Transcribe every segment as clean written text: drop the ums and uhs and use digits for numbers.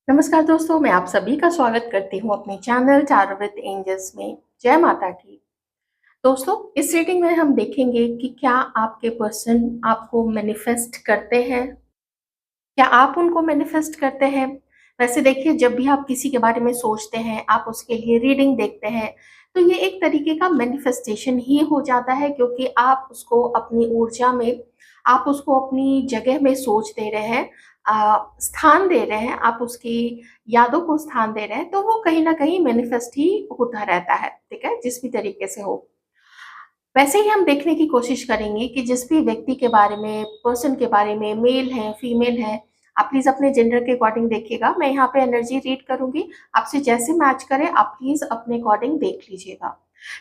नमस्कार दोस्तों, मैं आप सभी का स्वागत करती हूँ अपने चैनल टैरो विद एंजल्स में। जय माता की। दोस्तों, इस रीडिंग में हम देखेंगे कि क्या आपके पर्सन आपको मैनिफेस्ट करते हैं, क्या आप उनको मैनिफेस्ट करते हैं। वैसे देखिए, जब भी आप किसी के बारे में सोचते हैं, आप उसके लिए रीडिंग देखते हैं, तो ये एक तरीके का मैनिफेस्टेशन ही हो जाता है, क्योंकि आप उसको अपनी ऊर्जा में, आप उसको अपनी जगह में सोच दे रहे हैं, स्थान दे रहे हैं, आप उसकी यादों को स्थान दे रहे हैं, तो वो कहीं ना कहीं मैनिफेस्ट ही होता रहता है। ठीक है, जिस भी तरीके से हो। वैसे ही हम देखने की कोशिश करेंगे कि जिस भी व्यक्ति के बारे में, पर्सन के बारे में, मेल है, फीमेल है, आप प्लीज़ अपने जेंडर के अकॉर्डिंग देखिएगा। मैं यहाँ पे एनर्जी रीड करूँगी, आपसे जैसे मैच करे आप प्लीज़ अपने अकॉर्डिंग देख लीजिएगा।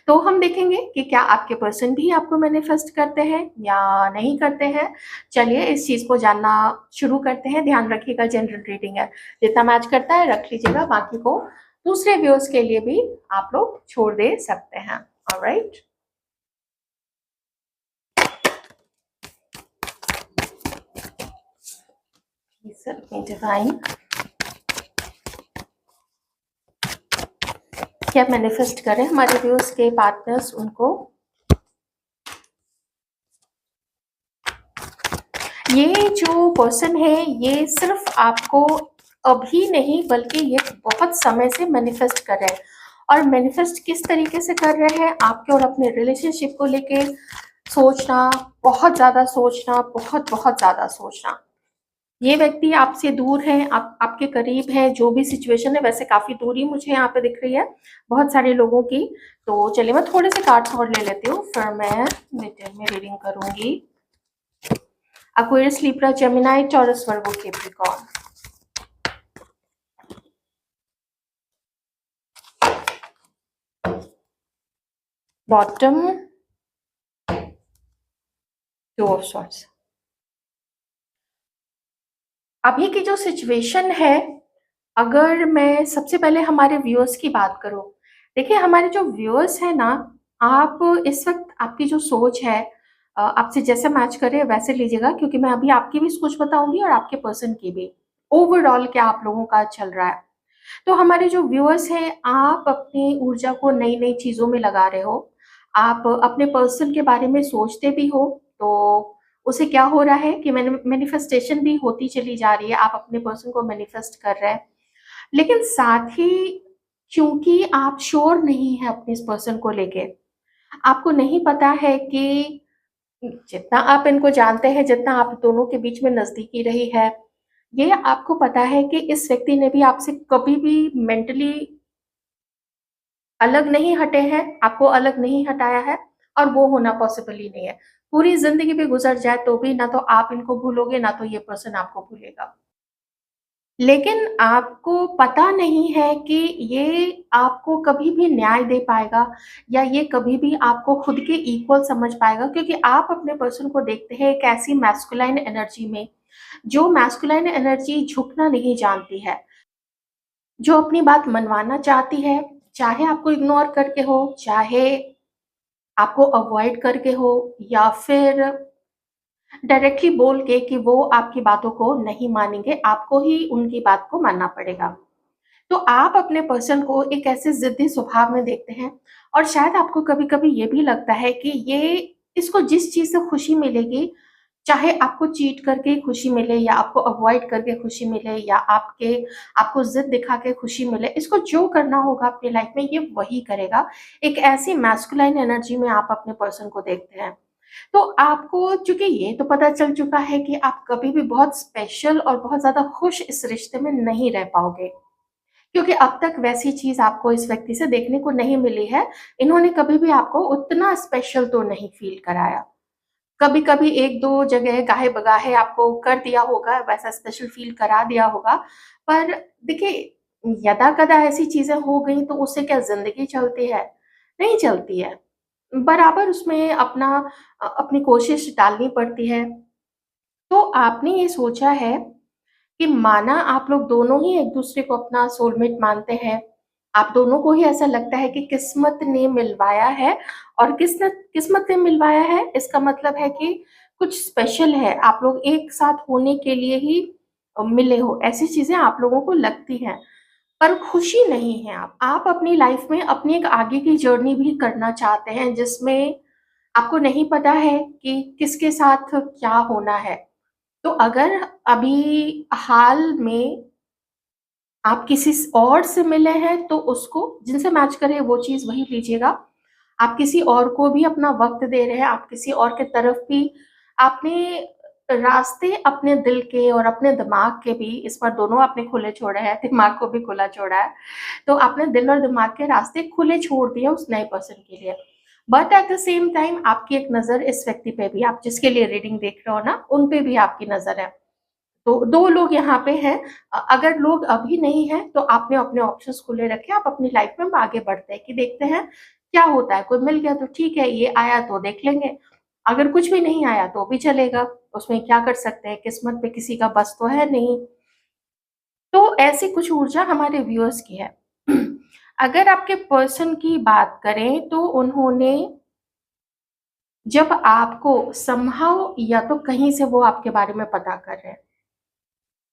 तो हम देखेंगे कि क्या आपके पर्सन भी आपको मैनिफेस्ट करते हैं या नहीं करते हैं। चलिए इस चीज़ को जानना शुरू करते हैं। ध्यान रखिएगा, जनरल रीडिंग है, जितना मैच करता है रख लीजिएगा, बाकी को दूसरे व्यूअर्स के लिए भी आप लोग छोड़ दे सकते हैं। ऑलराइट। डिवाइन, क्या मैनिफेस्ट करें हमारे व्यूअर्स के पार्टनर्स उनको। ये जो पर्सन है ये सिर्फ आपको अभी नहीं बल्कि ये बहुत समय से मैनिफेस्ट कर रहे हैं। और मैनिफेस्ट किस तरीके से कर रहे हैं, आपके और अपने रिलेशनशिप को लेके सोचना, बहुत ज़्यादा सोचना, बहुत बहुत ज़्यादा सोचना। ये व्यक्ति आपसे दूर है, आपके करीब है, जो भी सिचुएशन है। वैसे काफी दूरी मुझे यहाँ पे दिख रही है बहुत सारे लोगों की। तो चलिए मैं थोड़े से कार्ड्स और ले लेती हूँ, फिर मैं डिटेल में रीडिंग करूंगी। Aquarius, Libra, Gemini, taurus, Virgo, Capricorn. Bottom, two of swords. अभी की जो सिचुएशन है, अगर मैं सबसे पहले हमारे व्यूअर्स की बात करूं, देखिए हमारे जो व्यूअर्स है ना, आप इस वक्त आपकी जो सोच है, आपसे जैसे मैच करे वैसे लीजिएगा, क्योंकि मैं अभी आपकी भी सोच बताऊंगी और आपके पर्सन की भी। ओवरऑल क्या आप लोगों का चल रहा है। तो हमारे जो व्यूअर्स हैं, आप अपनी ऊर्जा को नई नई चीजों में लगा रहे हो। आप अपने पर्सन के बारे में सोचते भी हो, तो उसे क्या हो रहा है कि मैनिफेस्टेशन भी होती चली जा रही है। आप अपने पर्सन को मैनिफेस्ट कर रहे हैं, लेकिन साथ ही क्योंकि आप श्योर नहीं है अपने इस पर्सन को लेके, आपको नहीं पता है कि जितना आप इनको जानते हैं, जितना आप दोनों के बीच में नजदीकी रही है, ये आपको पता है कि इस व्यक्ति ने भी आपसे कभी भी मेंटली अलग नहीं हटे हैं, आपको अलग नहीं हटाया है, और वो होना पॉसिबल ही नहीं है। पूरी जिंदगी भी गुजर जाए तो भी ना तो आप इनको भूलोगे, ना तो ये पर्सन आपको भूलेगा। लेकिन आपको पता नहीं है कि ये आपको कभी भी न्याय दे पाएगा, या ये कभी भी आपको खुद के इक्वल समझ पाएगा, क्योंकि आप अपने पर्सन को देखते हैं एक ऐसी मैस्कुलाइन एनर्जी में, जो मैस्कुलाइन एनर्जी झुकना नहीं जानती है, जो अपनी बात मनवाना चाहती है, चाहे आपको इग्नोर करके हो, चाहे आपको अवॉइड करके हो, या फिर डायरेक्टली बोल के कि वो आपकी बातों को नहीं मानेंगे, आपको ही उनकी बात को मानना पड़ेगा। तो आप अपने पर्सन को एक ऐसे जिद्दी स्वभाव में देखते हैं, और शायद आपको कभी-कभी ये भी लगता है कि ये, इसको जिस चीज़ से खुशी मिलेगी, चाहे आपको चीट करके खुशी मिले, या आपको अवॉइड करके खुशी मिले, या आपको जिद दिखा के खुशी मिले, इसको जो करना होगा अपनी लाइफ में ये वही करेगा। एक ऐसी मैस्कुलाइन एनर्जी में आप अपने पर्सन को देखते हैं। तो आपको चूंकि ये तो पता चल चुका है कि आप कभी भी बहुत स्पेशल और बहुत ज्यादा खुश इस रिश्ते में नहीं रह पाओगे, क्योंकि अब तक वैसी चीज आपको इस व्यक्ति से देखने को नहीं मिली है। इन्होंने कभी भी आपको उतना स्पेशल तो नहीं फील कराया। कभी कभी एक दो जगह गाहे बगाहे आपको कर दिया होगा, वैसा स्पेशल फील करा दिया होगा। पर देखिए, यदा कदा ऐसी चीजें हो गई तो उससे क्या जिंदगी चलती है? नहीं चलती है। बराबर उसमें अपनी कोशिश डालनी पड़ती है। तो आपने ये सोचा है कि माना आप लोग दोनों ही एक दूसरे को अपना सोलमेट मानते हैं, आप दोनों को ही ऐसा लगता है कि किस्मत ने मिलवाया है, और किस्मत किस्मत ने मिलवाया है इसका मतलब है कि कुछ स्पेशल है। आप लोग एक साथ होने के लिए ही मिले हो, ऐसी चीज़ें आप लोगों को लगती हैं, पर खुशी नहीं है आप। आप अपनी लाइफ़ में अपनी एक आगे की जर्नी भी करना चाहते हैं जिसमें आपको नहीं पता है कि किसके साथ क्या होना है। तो अगर अभी हाल में आप किसी और से मिले हैं तो उसको जिनसे मैच करे वो चीज़ वही लीजिएगा। आप किसी और को भी अपना वक़्त दे रहे हैं, आप किसी और की तरफ भी आपने रास्ते अपने दिल के और अपने दिमाग के भी, इस बार दोनों आपने खुले छोड़े हैं, दिमाग को भी खुला छोड़ा है। तो आपने दिल और दिमाग के रास्ते खुले छोड़ दिए उस नए पर्सन के लिए। But at the same time आपकी एक नज़र इस व्यक्ति पे भी, आप जिसके लिए रीडिंग देख रहे हो ना, उन पे भी आपकी नज़र है। तो 2 लोग यहाँ पे हैं। अगर लोग अभी नहीं हैं तो आपने अपने ऑप्शंस खुले रखे, आप अपनी लाइफ में आगे बढ़ते हैं कि देखते हैं क्या होता है, कोई मिल गया तो ठीक है, ये आया तो देख लेंगे, अगर कुछ भी नहीं आया तो भी चलेगा, उसमें क्या कर सकते हैं, किस्मत पे किसी का बस तो है नहीं। तो ऐसी कुछ ऊर्जा हमारे व्यूअर्स की है। अगर आपके पर्सन की बात करें तो उन्होंने जब आपको समहाउ या तो कहीं से वो आपके बारे में पता कर रहे हैं,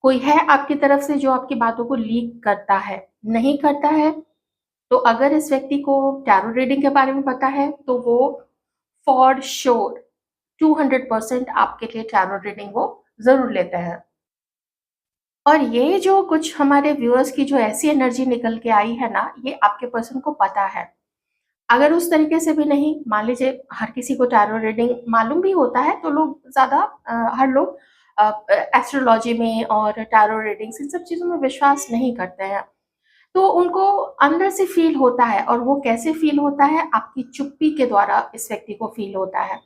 कोई है आपकी तरफ से जो आपकी बातों को लीक करता है, नहीं करता है, तो अगर इस व्यक्ति को टैरो रीडिंग के बारे में पता है, तो वो फॉर श्योर 200% आपके लिए टैरो रीडिंग वो ज़रूर लेते हैं। और ये जो कुछ हमारे व्यूअर्स की जो ऐसी एनर्जी निकल के आई है ना, ये आपके पर्सन को पता है। अगर उस तरीके से भी नहीं, मान लीजिए हर किसी को टैरो रीडिंग मालूम भी होता है, तो लोग ज़्यादा हर लोग एस्ट्रोलॉजी में और टैरो रीडिंग्स इन सब चीज़ों में विश्वास नहीं करते हैं। तो उनको अंदर से फ़ील होता है, और वो कैसे फ़ील होता है, आपकी चुप्पी के द्वारा इस व्यक्ति को फ़ील होता है।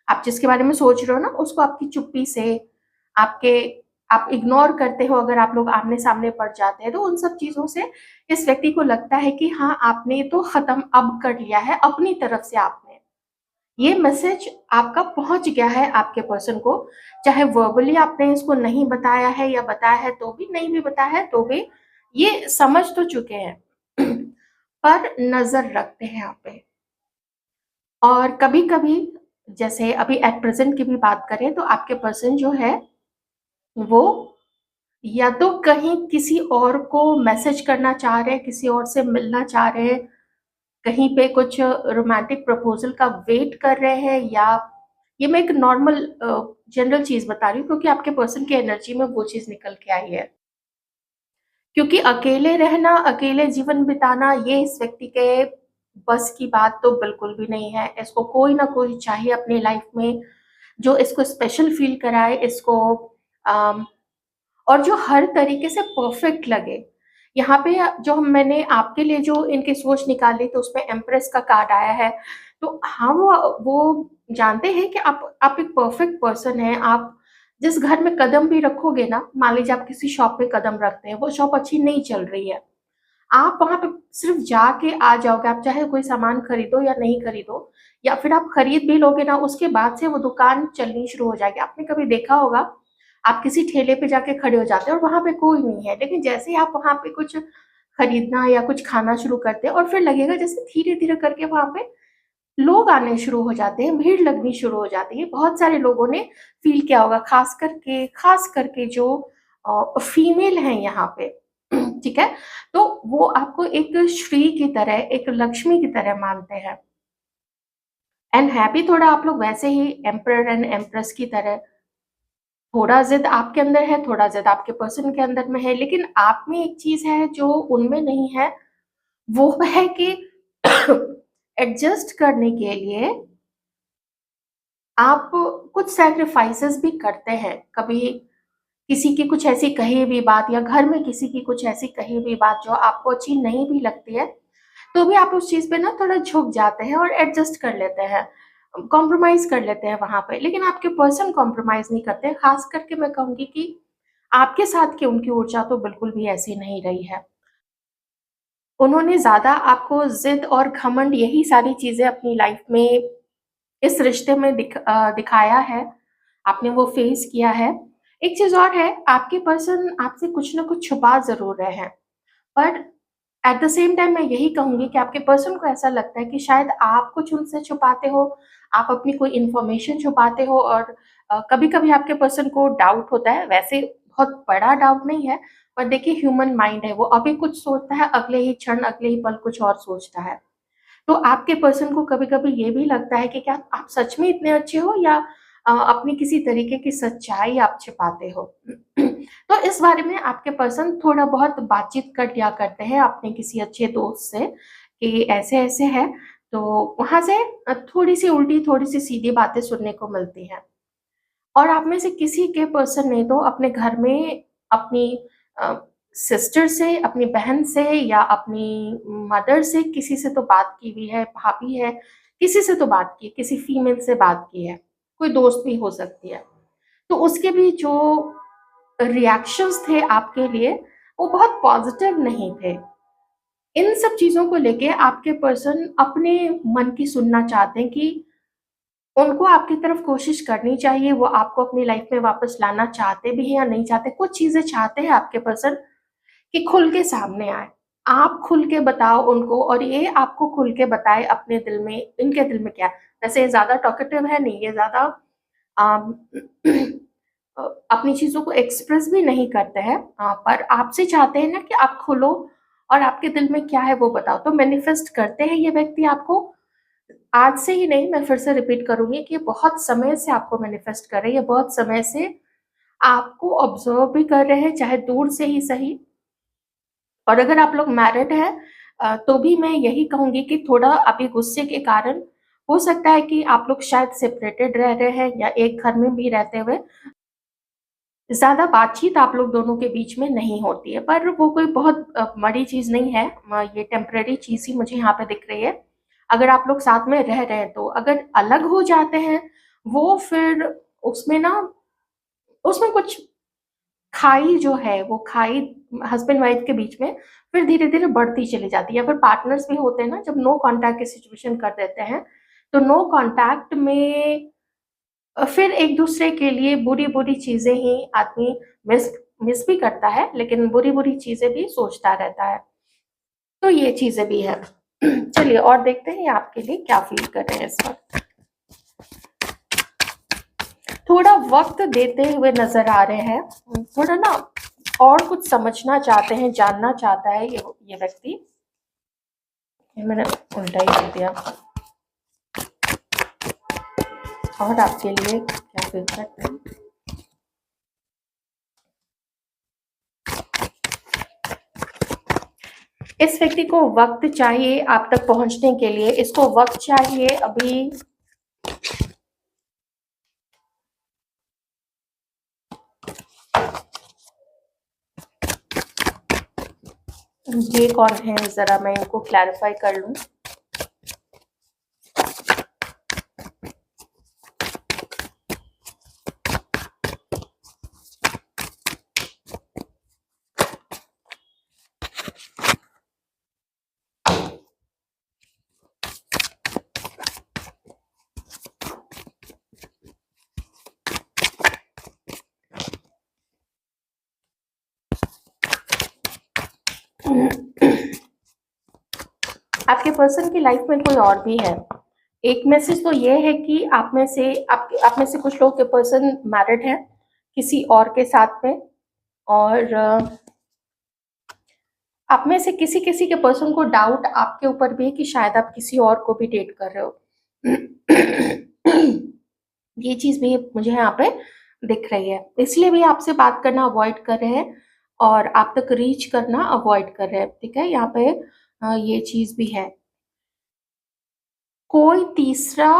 आप जिसके बारे में सोच रहे हो ना, उसको आपकी चुप्पी से, आपके आप इग्नोर करते हो, अगर आप लोग आमने-सामने पड़ जाते हैं, तो उन सब चीज़ों से इस व्यक्ति को लगता है कि हाँ, आपने तो ख़त्म अब कर लिया है अपनी तरफ से आपने। ये मैसेज आपका पहुँच गया है आपके पर्सन को, चाहे वर्बली आपने इसको नहीं बताया है या बताया है तो भी, नहीं भी बताया है तो भी, ये समझ तो चुके हैं। पर नज़र रखते हैं आप पे। और कभी-कभी, जैसे अभी एट प्रेज़ेंट की भी बात करें, तो आपके पर्सन जो है, वो या तो कहीं किसी और को मैसेज करना चाह रहे हैं, किसी और से मिलना चाह रहे हैं, कहीं पे कुछ रोमांटिक प्रपोज़ल का वेट कर रहे हैं, या ये मैं एक नॉर्मल जनरल चीज़ बता रही हूँ क्योंकि आपके पर्सन की एनर्जी में वो चीज़ निकल के आई है। क्योंकि अकेले रहना, अकेले जीवन बिताना, ये इस व्यक्ति के बस की बात तो बिल्कुल भी नहीं है। इसको कोई ना कोई चाहिए अपनी लाइफ़ में, जो इसको स्पेशल फ़ील कराए, इसको अम और जो हर तरीके से परफेक्ट लगे। यहाँ पे जो मैंने आपके लिए जो इनकी सोच निकाली, तो उसमें एम्प्रेस का कार्ड आया है। तो हाँ, वो जानते हैं कि आप एक परफेक्ट पर्सन हैं। आप जिस घर में कदम भी रखोगे ना, मान लीजिए आप किसी शॉप में कदम रखते हैं, वो शॉप अच्छी नहीं चल रही है। आप वहाँ पे सिर्फ़ जाके आ जाओगे, आप चाहे कोई सामान खरीदो या नहीं खरीदो, या फिर आप खरीद भी लोगे ना, उसके बाद से वो दुकान चलनी शुरू हो जाएगी। आपने कभी देखा होगा, आप किसी ठेले पे जाके खड़े हो जाते हैं और वहाँ पे कोई नहीं है, लेकिन जैसे ही आप वहाँ पे कुछ खरीदना या कुछ खाना शुरू करते हैं, और फिर लगेगा जैसे धीरे-धीरे करके वहाँ पे लोग आने शुरू हो जाते हैं, भीड़ लगनी शुरू हो जाती है। बहुत सारे लोगों ने फ़ील किया होगा, ख़ास करके जो फीमेल हैं यहाँ पे, ठीक है? तो वो आपको एक श्री की तरह, एक लक्ष्मी की तरह मानते हैं, एंड है भी थोड़ा आप लोग वैसे ही एम्परर एंड एम्प्रेस की तरह। थोड़ा ज़िद आपके अंदर है, थोड़ा ज़िद आपके पर्सन के अंदर में है, लेकिन आप में एक चीज़ है जो उनमें नहीं है, वो है कि एडजस्ट करने के लिए आप कुछ सैक्रिफाइसेस भी करते हैं। कभी किसी की कुछ ऐसी कही हुई बात, या घर में किसी की कुछ ऐसी कही हुई बात जो आपको अच्छी नहीं भी लगती है, तो भी आप उस चीज़ पे ना थोड़ा झुक जाते हैं और एडजस्ट कर लेते हैं, कॉम्प्रोमाइज़ कर लेते हैं वहाँ पे। लेकिन आपके पर्सन कॉम्प्रोमाइज़ नहीं करते हैं, ख़ास करके मैं कहूँगी कि आपके साथ की उनकी ऊर्जा तो बिल्कुल भी ऐसी नहीं रही है। उन्होंने ज़्यादा आपको ज़िद और घमंड, यही सारी चीज़ें अपनी लाइफ़ में इस रिश्ते में दिखाया है, आपने वो फेस किया है। एक चीज़ और है, आपके पर्सन आपसे कुछ न कुछ छुपा ज़रूर रहे हैं, पर एट द सेम टाइम मैं यही कहूँगी कि आपके पर्सन को ऐसा लगता है कि शायद आप कुछ उनसे छुपाते हो, आप अपनी कोई इन्फॉर्मेशन छुपाते हो, और कभी-कभी आपके पर्सन को डाउट होता है, वैसे बहुत बड़ा डाउट नहीं है, पर देखिए ह्यूमन माइंड है, वो अभी कुछ सोचता है, अगले ही क्षण, अगले ही पल कुछ और सोचता है। तो आपके पर्सन को कभी-कभी ये भी लगता है कि क्या आप सच में इतने अच्छे हो या अपनी किसी तरीके की सच्चाई आप छिपाते हो। तो इस बारे में आपके पर्सन थोड़ा बहुत बातचीत कर लिया करते हैं अपने किसी अच्छे दोस्त से कि ऐसे-ऐसे है, तो वहाँ से थोड़ी-सी उल्टी, थोड़ी-सी सीधी बातें सुनने को मिलती हैं। और आप में से किसी के पर्सन ने तो अपने घर में अपनी अ, सिस्टर से, अपनी बहन से या अपनी मदर से किसी से तो बात की हुई है, भाभी है, किसी से तो बात की है, किसी फीमेल से बात की है, कोई दोस्त भी हो सकती है। तो उसके भी जो रिएक्शंस थे आपके लिए, वो बहुत पॉज़िटिव नहीं थे। इन सब चीज़ों को लेके आपके पर्सन अपने मन की सुनना चाहते हैं कि उनको आपकी तरफ कोशिश करनी चाहिए, वो आपको अपनी लाइफ में वापस लाना चाहते भी हैं या नहीं चाहते। कुछ चीज़ें चाहते हैं आपके पर्सन कि खुल के सामने आएँ। आप खुल के बताओ उनको और ये आपको खुल के बताएँ अपने दिल में, इनके दिल में क्या है। वैसे ये ज़्यादा टॉकेटिव है नहीं, ये ज़्यादा अम, अपनी चीज़ों को एक्सप्रेस भी नहीं करते हैं, पर आपसे चाहते हैं ना कि आप खुलो और आपके दिल में क्या है वो बताओ। तो मैनिफेस्ट करते हैं ये व्यक्ति आपको, आज से ही नहीं, मैं फिर से रिपीट करूँगी कि बहुत समय से आपको मैनिफेस्ट कर रहे हैं, ये बहुत समय से आपको ऑब्ज़र्व भी कर रहे हैं, चाहे दूर से ही सही। और अगर आप लोग मैरिड हैं तो भी मैं यही कहूँगी कि थोड़ा अभी गुस्से के कारण हो सकता है कि आप लोग शायद सेपरेटेड रह रहे हैं या एक घर में भी रहते हुए ज़्यादा बातचीत आप लोग दोनों के बीच में नहीं होती है, पर वो कोई बहुत बड़ी चीज़ नहीं है। ये टेम्परेरी चीज़ ही मुझे यहाँ पे दिख रही है। अगर आप लोग साथ में रह रहे हैं तो, अगर अलग हो जाते हैं, वो फिर उसमें ना उसमें कुछ खाई जो है, वो खाई हस्बैंड वाइफ के बीच में फिर धीरे-धीरे बढ़ती चली जाती है। या फिर पार्टनर्स भी होते हैं ना, जब नो कॉन्टैक्ट की सिचुएशन कर देते हैं, तो नो कॉन्टैक्ट में फिर एक-दूसरे के लिए बुरी-बुरी चीज़ें ही आदमी मिस मिस भी करता है, लेकिन बुरी-बुरी चीज़ें भी सोचता रहता है। तो ये चीज़ें भी हैं। चलिए और देखते हैं ये आपके लिए क्या फ़ील कर रहे हैं इस वक़्त। थोड़ा वक़्त देते हुए नज़र आ रहे हैं। थोड़ा ना और कुछ समझना चाहते हैं, जानना चाहता है ये व्यक्ति। ये मैंने उल्टा ही कर दिया। और आपके लिए क्या फ़ील करते हैं? इस व्यक्ति को वक़्त चाहिए आप तक पहुँचने के लिए, इसको वक़्त चाहिए अभी। ये कौन है ज़रा मैं इनको क्लैरिफ़ाई कर लूँ। आपके पर्सन की लाइफ में कोई और भी है। एक मैसेज तो ये है कि आप में से कुछ लोग के पर्सन मैरिड हैं किसी और के साथ में, और आप में से किसी-किसी के पर्सन को डाउट आपके ऊपर भी है कि शायद आप किसी और को भी डेट कर रहे हो। ये चीज़ भी मुझे यहाँ पे दिख रही है। इसलिए भी आपसे बात करना अवॉइड कर रहे हैं और आप तक रीच करना अवॉइड कर रहे हैं, ठीक है? यहाँ पे ये चीज़ भी है। कोई तीसरा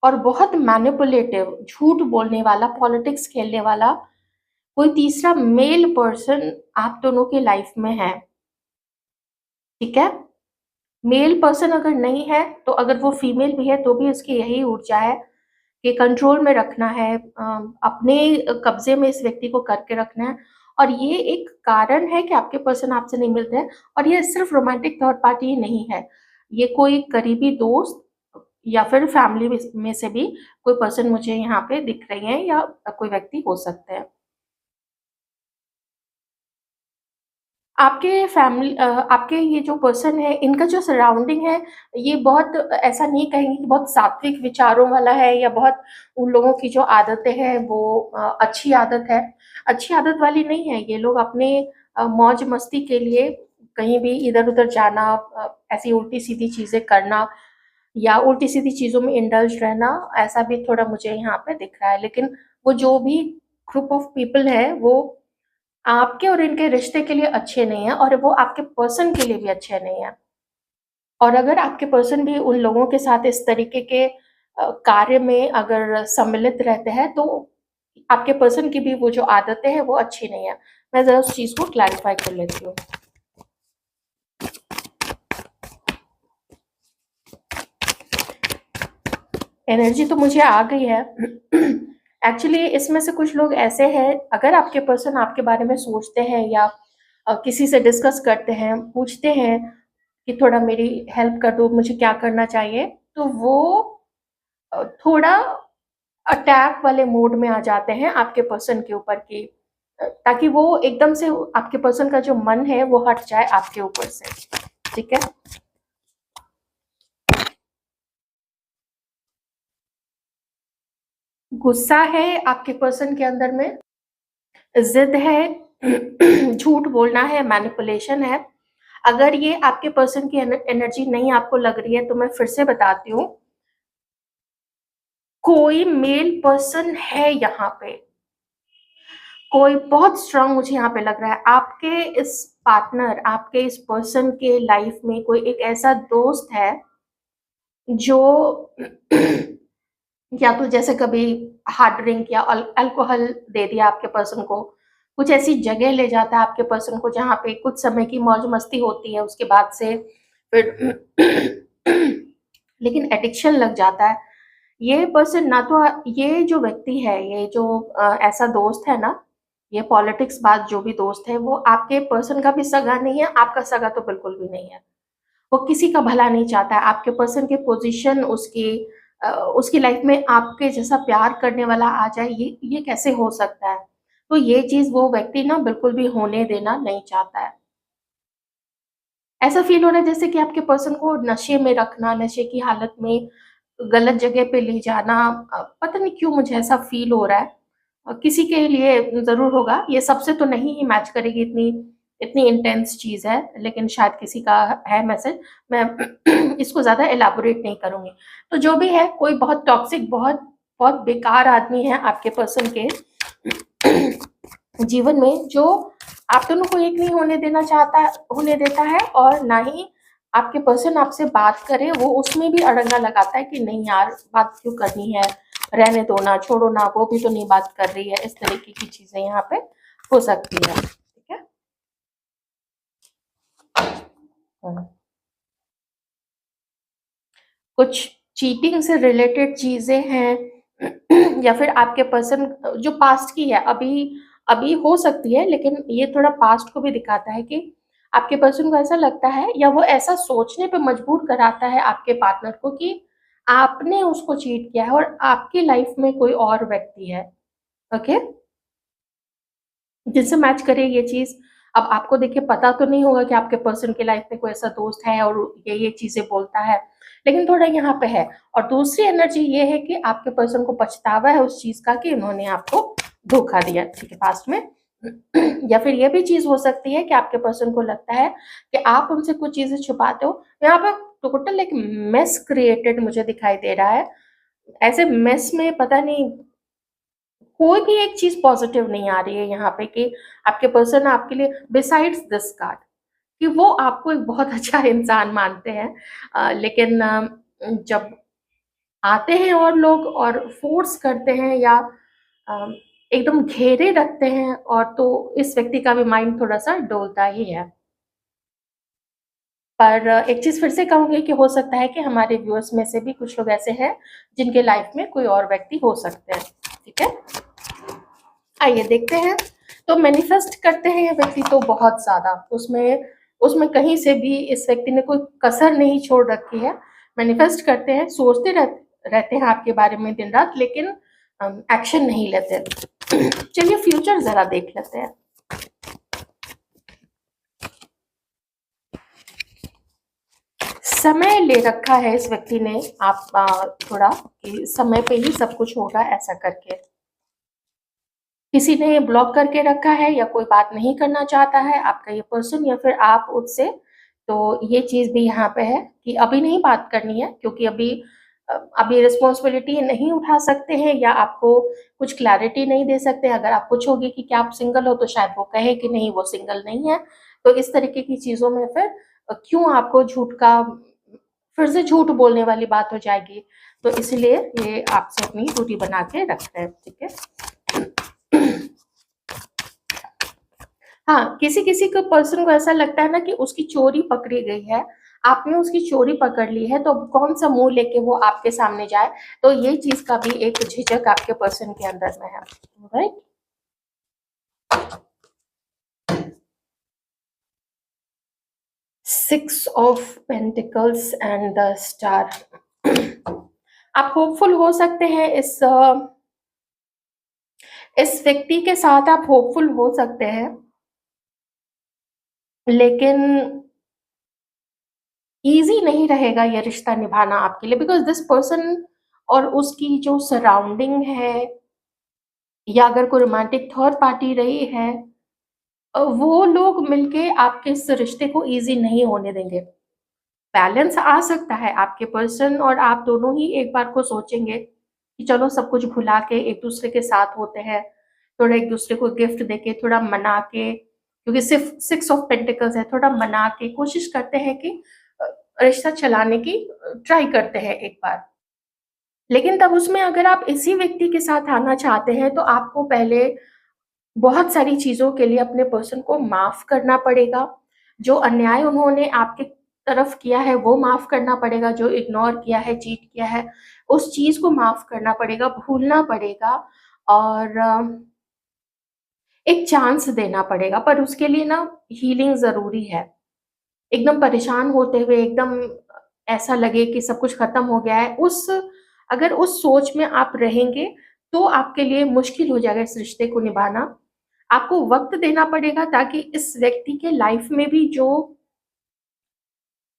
और बहुत मैनिपुलेटिव, झूठ बोलने वाला, पॉलिटिक्स खेलने वाला कोई तीसरा मेल पर्सन आप दोनों की लाइफ में है, ठीक है? मेल पर्सन अगर नहीं है, तो अगर वो फीमेल भी है, तो भी उसकी यही ऊर्जा है कि कंट्रोल में रखना है, अपने कब्ज़े में इस व्यक्ति को करके रखना है। और ये एक कारण है कि आपके पर्सन आपसे नहीं मिलते हैं, और ये सिर्फ़ रोमांटिक थर्ड पार्टी ही नहीं है। ये कोई करीबी दोस्त या फिर फैमिली में से भी कोई पर्सन मुझे यहाँ पे दिख रही हैं, या कोई व्यक्ति हो सकते हैं। आपके ये जो पर्सन है, इनका जो सराउंडिंग है, ये बहुत ऐसा नहीं कहेंगे कि बहुत सात्विक विचारों वाला है या बहुत उन लोगों की जो आदतें हैं वो अच्छी आदत है। अच्छी आदत वाली नहीं है, ये लोग अपने मौज-मस्ती के लिए कहीं भी इधर-उधर जाना, ऐसी उल्टी-सीधी चीज़ें करना या उल्टी-सीधी चीज़ों में इंडल्ज रहना, ऐसा भी थोड़ा मुझे यहाँ पे दिख रहा है। लेकिन वो जो भी ग्रुप ऑफ पीपल है, वो आपके और इनके रिश्ते के लिए अच्छे नहीं हैं और वो आपके पर्सन के लिए भी अच्छे नहीं हैं। और अगर आपके पर्सन भी उन लोगों के साथ इस तरीके के कार्य में अगर सम्मिलित रहते हैं, तो आपके पर्सन की भी वो जो आदतें हैं, वो अच्छी नहीं है। मैं ज़रा उस चीज़ को क्लैरिफ़ाई कर लेती हूँ। एनर्जी तो मुझे आ गई है। एक्चुअली इसमें से कुछ लोग ऐसे हैं, अगर आपके पर्सन आपके बारे में सोचते हैं या किसी से डिस्कस करते हैं, पूछते हैं कि थोड़ा मेरी हेल्प कर दो, मुझे क्या करना चाहिए, तो वो थोड़ा अटैक वाले मोड में आ जाते हैं आपके पर्सन के ऊपर कि ताकि वो एकदम से आपके पर्सन का जो मन है वो हट जाए आपके ऊपर से। ठीक है? गुस्सा है आपके पर्सन के अंदर में, ज़िद है, झूठ बोलना है, मैनिपुलेशन है। अगर ये आपके पर्सन की एनर्जी नहीं आपको लग रही है, तो मैं फिर से बताती हूँ, कोई मेल पर्सन है यहाँ पे, कोई बहुत स्ट्रांग मुझे यहाँ पे लग रहा है। आपके इस पार्टनर, आपके इस पर्सन के लाइफ में कोई एक ऐसा दोस्त है जो या तो जैसे कभी हार्ड ड्रिंक या अल्कोहल दे दिया आपके पर्सन को, कुछ ऐसी जगह ले जाता है आपके पर्सन को जहाँ पे कुछ समय की मौज मस्ती होती है, उसके बाद से फिर लेकिन एडिक्शन लग जाता है। ये पर्सन ना तो ये जो व्यक्ति है, ये जो ऐसा दोस्त है ना, ये पॉलिटिक्स बाज जो भी दोस्त है, वो आपके पर्सन का भी सगा नहीं है, आपका सगा तो बिल्कुल भी नहीं है। वो किसी का भला नहीं चाहता है। आपके पर्सन की पोज़ीशन उसकी लाइफ़ में आपके जैसा प्यार करने वाला आ जाए, ये कैसे हो सकता है? तो ये चीज़ वो व्यक्ति ना बिल्कुल भी होने देना नहीं चाहता है। ऐसा फ़ील हो रहा है जैसे कि आपके पर्सन को नशे में रखना, नशे की हालत में गलत जगह पे ले जाना, पता नहीं क्यों मुझे ऐसा फ़ील हो रहा है। किसी के लिए ज़रूर होगा, ये सबसे तो नहीं ही मैच करेगी, इतनी इतनी इंटेंस चीज़ है, लेकिन शायद किसी का है मैसेज। मैं इसको ज़्यादा एलैबोरेट नहीं करूँगी। तो जो भी है, कोई बहुत टॉक्सिक, बहुत बहुत बेकार आदमी है आपके पर्सन के जीवन में, जो आप दोनों को एक नहीं होने देता है, और ना ही आपके पर्सन आपसे बात करे, वो उसमें भी अड़ंगा लगाता है कि नहीं यार, बात क्यों करनी है, रहने दो ना, छोड़ो ना, वो भी तो नहीं बात कर रही है। इस तरीके की चीज़ें यहाँ पे हो सकती है। ठीक है? हुँ। कुछ चीटिंग से रिलेटेड चीज़ें हैं या फिर आपके पर्सन जो पास्ट की है, अभी अभी हो सकती है, लेकिन ये थोड़ा पास्ट को भी दिखाता है कि आपके पर्सन को ऐसा लगता है या वो ऐसा सोचने पे मजबूर कराता है आपके पार्टनर को कि आपने उसको चीट किया है और आपकी लाइफ में कोई और व्यक्ति है। ओके? जिससे मैच करे ये चीज़। अब आपको देखिए पता तो नहीं होगा कि आपके पर्सन की लाइफ में कोई ऐसा दोस्त है और ये चीज़ें बोलता है, लेकिन थोड़ा यहाँ पे है। और दूसरी एनर्जी ये है कि आपके पर्सन को पछतावा है उस चीज़ का कि उन्होंने आपको धोखा दिया, ठीक है, पास्ट में। या फिर ये भी चीज़ हो सकती है कि आपके पर्सन को लगता है कि आप उनसे कुछ चीज़ें छुपाते हो। यहाँ पे टोटल एक मेस क्रिएटेड मुझे दिखाई दे रहा है। ऐसे मेस में पता नहीं, कोई भी एक चीज़ पॉज़िटिव नहीं आ रही है यहाँ पे कि आपके पर्सन आपके लिए बिसाइड्स दिस कार्ड कि वो आपको एक बहुत अच्छा इंसान मानते हैं। लेकिन जब आते हैं और लोग और फ़ोर्स करते हैं या अ, एकदम घेरे रखते हैं, और तो इस व्यक्ति का भी माइंड थोड़ा-सा डोलता ही है। पर एक चीज़ फिर से कहूँगी कि हो सकता है कि हमारे व्यूअर्स में से भी कुछ लोग ऐसे हैं जिनके लाइफ़ में कोई और व्यक्ति हो सकते हैं। ठीक है? आइए देखते हैं। तो मैनिफेस्ट करते हैं ये व्यक्ति तो बहुत ज़्यादा, उसमें उसमें कहीं से भी इस व्यक्ति ने कोई कसर नहीं छोड़ रखी है। मैनिफेस्ट करते हैं, सोचते रहते हैं आपके बारे में दिन-रात, लेकिन एक्शन नहीं लेते। चलिए फ्यूचर ज़रा देख लेते हैं। समय ले रखा है इस व्यक्ति ने, आप थोड़ा कि समय पे ही सब कुछ होगा ऐसा करके। किसी ने ब्लॉक करके रखा है या कोई बात नहीं करना चाहता है, आपका ये पर्सन या फिर आप उससे। तो ये चीज़ भी यहाँ पे है कि अभी नहीं बात करनी है, क्योंकि अभी रिस्पॉन्सिबिलिटी नहीं उठा सकते हैं या आपको कुछ क्लैरिटी नहीं दे सकते। अगर आप पूछोगे कि क्या आप सिंगल हो, तो शायद वो कहे कि नहीं, वो सिंगल नहीं है। तो इस तरीके की चीज़ों में फिर क्यों आपको फिर से झूठ बोलने वाली बात हो जाएगी। तो इसलिए ये आपसे अपनी दूरी बना के रख रहे हैं, ठीक है। हाँ, किसी-किसी को पर्सन को ऐसा लगता है ना कि उसकी चोरी पकड़ी गई है, आपने उसकी चोरी पकड़ ली है, तो अब कौन-सा मुँह लेके वो आपके सामने जाए। तो ये चीज़ का भी एक झिझक आपके पर्सन के अंदर में है, right? 6 of pentacles and the star. आप होपफुल हो सकते हैं इस व्यक्ति के साथ, आप होपफुल हो सकते हैं, लेकिन ईज़ी नहीं रहेगा ये रिश्ता निभाना आपके लिए, बिकॉज़ दिस पर्सन और उसकी जो सराउंडिंग है, या अगर कोई रोमांटिक थर्ड पार्टी रही है, वो लोग मिलके आपके इस रिश्ते को ईज़ी नहीं होने देंगे। बैलेंस आ सकता है, आपके पर्सन और आप दोनों ही एक बार को सोचेंगे कि चलो सब कुछ भुला के एक-दूसरे के साथ होते हैं, थोड़ा एक-दूसरे को गिफ्ट देके, थोड़ा मना के, क्योंकि सिर्फ़ 6 ऑफ पेंटिकल्स है, थोड़ा मना के कोशिश करते हैं कि अ, रिश्ता चलाने की ट्राई करते हैं एक बार। लेकिन तब उसमें अगर आप इसी व्यक्ति के साथ आना चाहते हैं, तो आपको पहले बहुत सारी चीज़ों के लिए अपने पर्सन को माफ़ करना पड़ेगा। जो अन्याय उन्होंने आपके तरफ किया है, वो माफ़ करना पड़ेगा, जो इग्नोर किया है, चीट किया है, उस चीज़ को माफ़ करना पड़ेगा, भूलना पड़ेगा, और एक चांस देना पड़ेगा। पर उसके लिए ना हीलिंग ज़रूरी है। एकदम परेशान होते हुए, एकदम ऐसा लगे कि सब कुछ खत्म हो गया है, अगर उस सोच में आप रहेंगे, तो आपके लिए मुश्किल हो जाएगा इस रिश्ते को निभाना। आपको वक़्त देना पड़ेगा, ताकि इस व्यक्ति के लाइफ़ में भी जो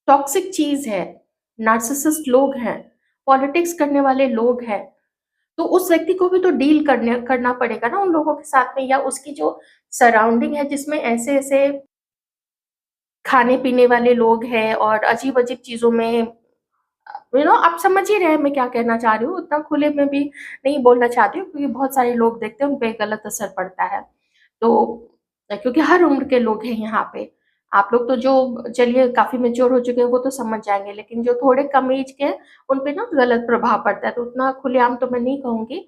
टॉक्सिक चीज़ है, नार्सिसिस्ट लोग हैं, पॉलिटिक्स करने वाले लोग हैं, तो उस व्यक्ति को भी तो डील करना पड़ेगा ना उन लोगों के साथ में, या उसकी जो सराउंडिंग है जिसमें ऐसे-ऐसे खाने-पीने वाले लोग हैं और अजीब-अजीब चीज़ों में, आप समझ ही रहे हैं मैं क्या कहना चाह रही हूँ। उतना खुले में भी नहीं बोलना चाहती हूँ, क्योंकि बहुत सारे लोग देखते हैं, उन पे गलत असर पड़ता है। तो क्योंकि हर उम्र के लोग हैं यहाँ पे। आप लोग तो जो चलिए काफ़ी मैच्योर हो चुके हैं, वो तो समझ जाएँगे, लेकिन जो थोड़े कम एज के हैं, उन पे ना गलत प्रभाव पड़ता है, तो उतना खुलेआम तो मैं नहीं कहूँगी।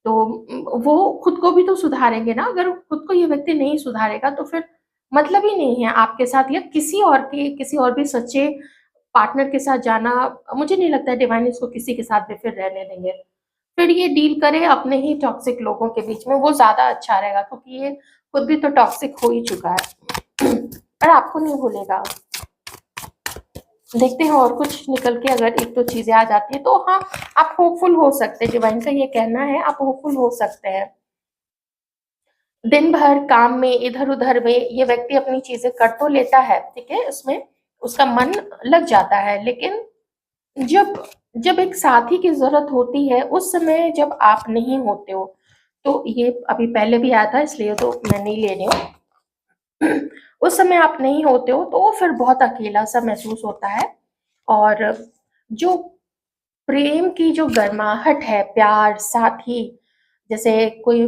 तो वो खुद को भी तो सुधारेंगे ना, अगर खुद को ये व्यक्ति नहीं सुधारेगा, तो फिर मतलब ही नहीं है आपके साथ, या किसी और भी सच्चे पार्टनर के साथ जाना। मुझे नहीं लगता है डिवाइन इसको किसी के साथ भी फिर रहने देंगे। फिर ये डील करे अपने ही टॉक्सिक लोगों के बीच में, वो ज़्यादा अच्छा रहेगा, क्योंकि ये खुद भी तो टॉक्सिक हो ही चुका है। पर आपको नहीं भूलेगा। देखते हैं और कुछ निकल के अगर 1-2 चीज़ें आ जाती हैं, तो हाँ, आप होपफुल हो सकते हैं, डिवाइन का ये कहना है, आप होपफुल हो सकते हैं। दिन भर काम में, इधर-उधर में ये व्यक्ति अपनी चीज़ें कर तो लेता है, ठीक है? इसमें उसका मन लग जाता है, लेकिन जब जब एक साथी की ज़रूरत होती है, उस समय जब आप नहीं होते हो, तो ये अभी पहले भी आया था, इसलिए तो मैं नहीं ले रही हूँ। उस समय आप नहीं होते हो, तो फिर बहुत अकेला-सा महसूस होता है, और जो प्रेम की जो गर्माहट है, प्यार, साथी, जैसे कोई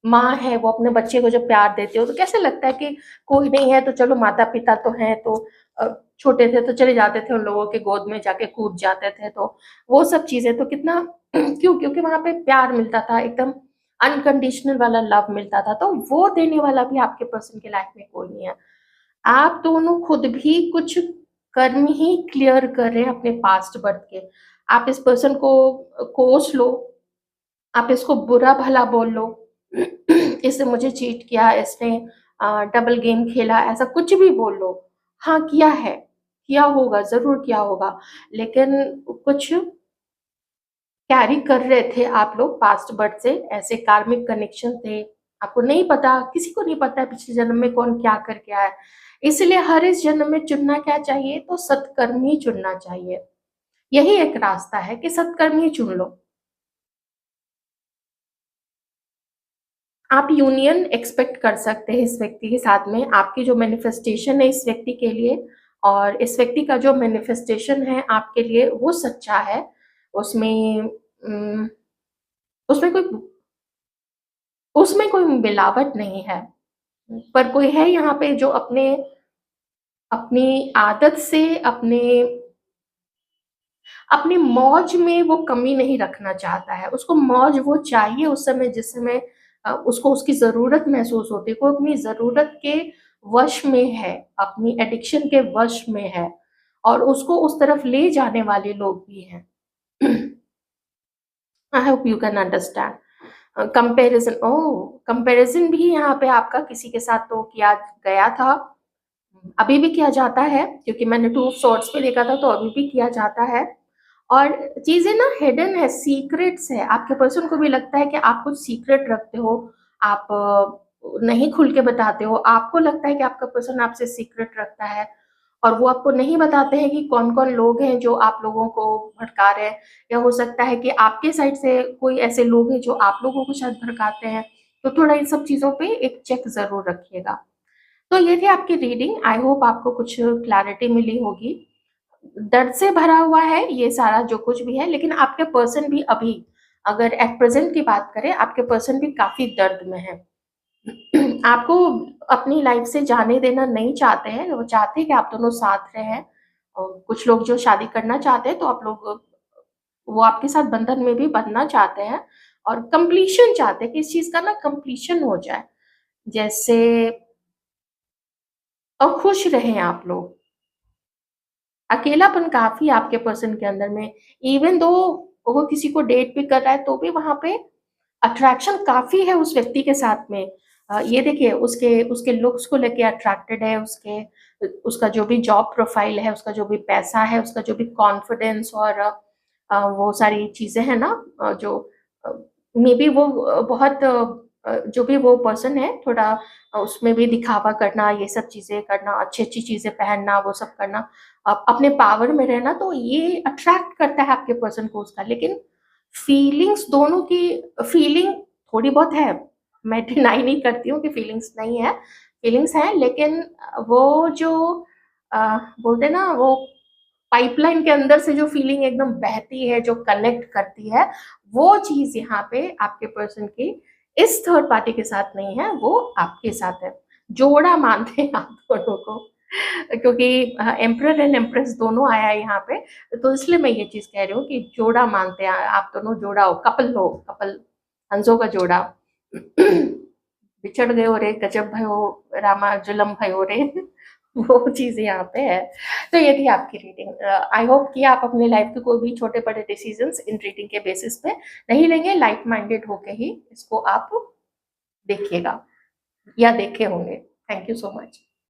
माँ है, वो अपने बच्चे को जब प्यार देती हो, तो कैसे लगता है कि कोई नहीं है, तो चलो माता-पिता तो हैं, तो अ, छोटे थे तो चले जाते थे उन लोगों के गोद में जाके कूद जाते थे, तो वो सब चीज़ें तो कितना क्यों? क्योंकि वहाँ पे प्यार मिलता था, एकदम अनकंडीशनल वाला लव मिलता था, तो वो देने वाला भी आपके पर्सन की लाइफ में कोई नहीं है। आप दोनों खुद भी कुछ कर्म ही क्लियर कर रहे हैं अपने पास्ट बर्थ के। आप इस पर्सन को कोस लो, आप इसको बुरा-भला बोल लो, इसने मुझे चीट किया, इसने डबल गेम खेला, ऐसा कुछ भी बोल लो। हाँ, किया है, किया होगा, ज़रूर किया होगा, लेकिन कुछ कैरी कर रहे थे आप लोग पास्ट बर्थ से, ऐसे कार्मिक कनेक्शन थे, आपको नहीं पता, किसी को नहीं पता है पिछले जन्म में कौन क्या करके आया है। इसलिए हर इस जन्म में चुनना क्या चाहिए, तो सत्कर्म ही चुनना चाहिए। यही एक रास्ता है कि सत्कर्म ही चुन लो। आप यूनियन एक्सपेक्ट कर सकते हैं इस व्यक्ति के साथ में, आपकी जो मैनिफेस्टेशन है इस व्यक्ति के लिए और इस व्यक्ति का जो मैनिफेस्टेशन है आपके लिए वो सच्चा है। उसमें उम, उसमें कोई उसमें कोई मिलावट नहीं है। पर कोई है यहाँ पे जो अपने अपनी आदत से अपनी मौज में वो कमी नहीं रखना चाहता है। उसको मौज वो चाहिए उस समय जिस समय उसको उसकी ज़रूरत महसूस होती है। वो अपनी ज़रूरत के वश में है, अपनी एडिक्शन के वश में है और उसको उस तरफ ले जाने वाले लोग भी हैं। I hope you can understand. Comparison comparison भी यहाँ पे आपका किसी के साथ तो किया गया था। अभी भी किया जाता है क्योंकि मैंने टू ऑफ सॉर्ड्स पे देखा था तो अभी भी किया जाता है। और चीज़ें ना हिडन है, सीक्रेट्स है। आपके पर्सन को भी लगता है कि आप कुछ सीक्रेट रखते हो, आप नहीं खुल के बताते हो। आपको लगता है कि आपका पर्सन आपसे सीक्रेट रखता है और वो आपको नहीं बताते हैं कि कौन-कौन लोग हैं जो आप लोगों को भड़का रहे हैं या हो सकता है कि आपके साइड से कोई ऐसे लोग हैं जो आप लोगों को शायद भड़काते हैं। तो थोड़ा इन सब चीज़ों पे एक चेक ज़रूर रखिएगा। तो ये थी आपकी रीडिंग। आई होप आपको कुछ क्लैरिटी मिली होगी। दर्द से भरा हुआ है ये सारा जो कुछ भी है, लेकिन आपके पर्सन भी अभी अगर एट प्रेजेंट की बात करें, आपके पर्सन भी काफ़ी दर्द में है। आपको अपनी लाइफ से जाने देना नहीं चाहते हैं, वो चाहते हैं कि आप दोनों साथ रहें। और कुछ लोग जो शादी करना चाहते हैं, तो आप लोग वो आपके साथ बंधन में भी बंधना चाहते हैं और कंप्लीशन चाहते हैं कि इस चीज़ का ना कंप्लीशन हो जाए। जैसे और खुश रहें आप लोग। अकेलापन काफ़ी है आपके पर्सन के अंदर में, इवन दो वो किसी को डेट भी कर रहा है, तो भी वहाँ पे अट्रैक्शन काफ़ी है उस व्यक्ति के साथ में। ये देखिए उसके उसके लुक्स को लेके अट्रैक्टेड है, उसका जो भी जॉब प्रोफाइल है, उसका जो भी पैसा है, उसका जो भी कॉन्फिडेंस और वो सारी चीज़ें हैं ना जो अ, मेबी वो बहुत जो भी वो पर्सन है थोड़ा उसमें भी दिखावा करना, ये सब चीज़ें करना, अच्छी-अच्छी चीज़ें पहनना, वो सब करना, अपने पावर में रहना, तो ये अट्रैक्ट करता है आपके पर्सन को उसका। लेकिन फीलिंग्स दोनों की फीलिंग थोड़ी बहुत है, मैं डिनाई नहीं करती हूँ कि फीलिंग्स नहीं है, फीलिंग्स हैं, लेकिन वो जो बोलते हैं ना वो पाइपलाइन के अंदर से जो फीलिंग एकदम बहती है, जो कनेक्ट करती है, वो चीज़ यहाँ पे आपके पर्सन की इस थर्ड पार्टी के साथ नहीं है, वो आपके साथ है। जोड़ा मानते हैं आप दोनों को क्योंकि एम्परर एंड एम्प्रेस दोनों आया है यहाँ पे, तो इसलिए मैं ये चीज़ कह रही हूँ कि जोड़ा मानते हैं आप दोनों, जोड़ा हो, कपल हो, कपल हंसों का जोड़ा। बिछड़ गयो रे, गजब भयो, रामा जुलम भयो रे। वो चीज़ यहाँ पे है। तो ये थी आपकी रीडिंग। आई होप कि आप अपने लाइफ के कोई भी छोटे-बड़े डिसीजंस इन रीडिंग के बेसिस पे नहीं लेंगे, लाइट माइंडेड होके ही इसको आप देखिएगा या देखे होंगे। Thank you so much.